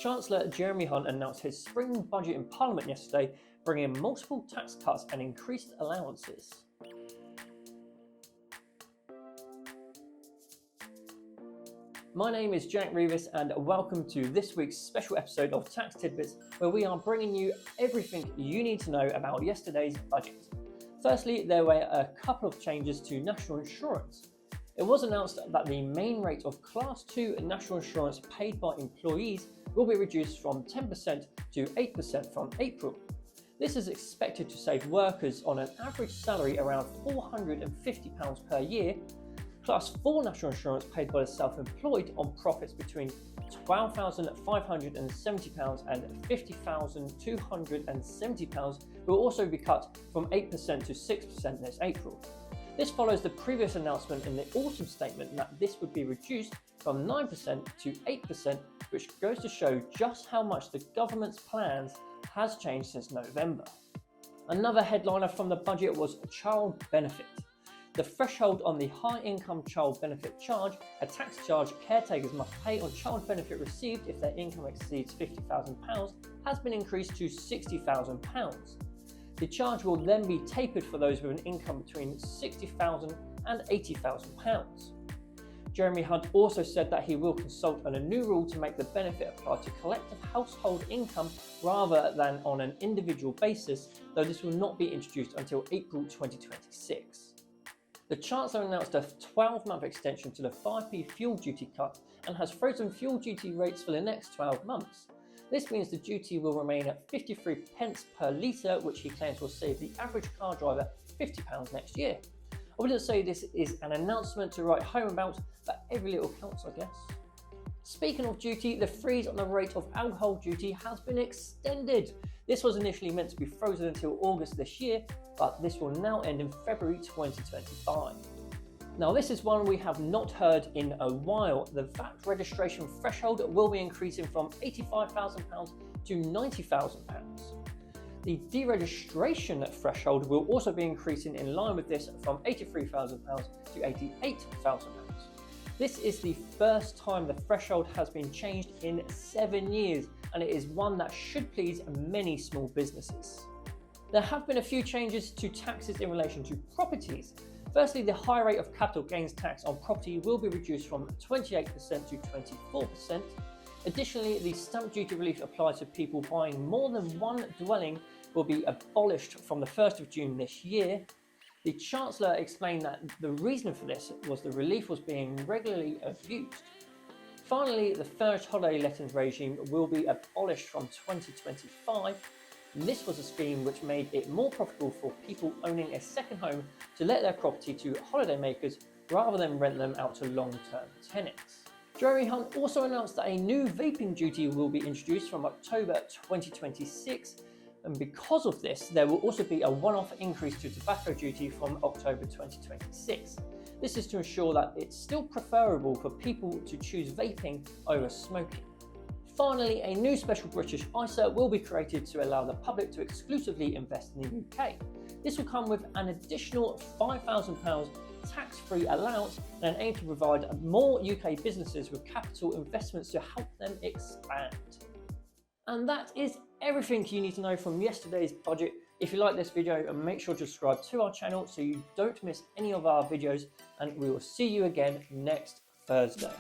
Chancellor Jeremy Hunt announced his spring budget in Parliament yesterday, bringing in multiple tax cuts and increased allowances. My name is Jack Revis and welcome to this week's special episode of Tax Tidbits, where we are bringing you everything you need to know about yesterday's budget. Firstly, there were a couple of changes to national insurance. It was announced that the main rate of Class 2 national insurance paid by employees will be reduced from 10% to 8% from April. This is expected to save workers on an average salary around £450 per year. Class 4 national insurance paid by the self-employed on profits between £12,570 and £50,270 will also be cut from 8% to 6% this April. This follows the previous announcement in the autumn statement that this would be reduced from 9% to 8%, which goes to show just how much the government's plans has changed since November. Another headliner from the budget was child benefit. The threshold on the high income child benefit charge, a tax charge caretakers must pay on child benefit received if their income exceeds £50,000, has been increased to £60,000. The charge will then be tapered for those with an income between £60,000 and £80,000. Jeremy Hunt also said that he will consult on a new rule to make the benefit apply to collective household income rather than on an individual basis, though this will not be introduced until April 2026. The Chancellor announced a 12-month extension to the 5p fuel duty cut and has frozen fuel duty rates for the next 12 months. This means the duty will remain at 53 pence per litre, which he claims will save the average car driver £50 next year. I wouldn't say this is an announcement to write home about, but every little counts, I guess. Speaking of duty, the freeze on the rate of alcohol duty has been extended. This was initially meant to be frozen until August this year, but this will now end in February 2025. Now, this is one we have not heard in a while. The VAT registration threshold will be increasing from £85,000 to £90,000. The deregistration threshold will also be increasing in line with this from £83,000 to £88,000. This is the first time the threshold has been changed in 7 years, and it is one that should please many small businesses. There have been a few changes to taxes in relation to properties. Firstly, the high rate of capital gains tax on property will be reduced from 28% to 24%. Additionally, the stamp duty relief applied to people buying more than one dwelling will be abolished from the 1st of June this year. The Chancellor explained that the reason for this was the relief was being regularly abused. Finally, the furnished holiday lettings regime will be abolished from 2025. This was a scheme which made it more profitable for people owning a second home to let their property to holidaymakers rather than rent them out to long-term tenants. Jeremy Hunt also announced that a new vaping duty will be introduced from October 2026, and because of this, there will also be a one-off increase to tobacco duty from October 2026. This is to ensure that it's still preferable for people to choose vaping over smoking. Finally, a new special British ISA will be created to allow the public to exclusively invest in the UK. This will come with an additional £5,000 tax-free allowance and an aim to provide more UK businesses with capital investments to help them expand. And that is everything you need to know from yesterday's budget. If you like this video, make sure to subscribe to our channel so you don't miss any of our videos, and we will see you again next Thursday.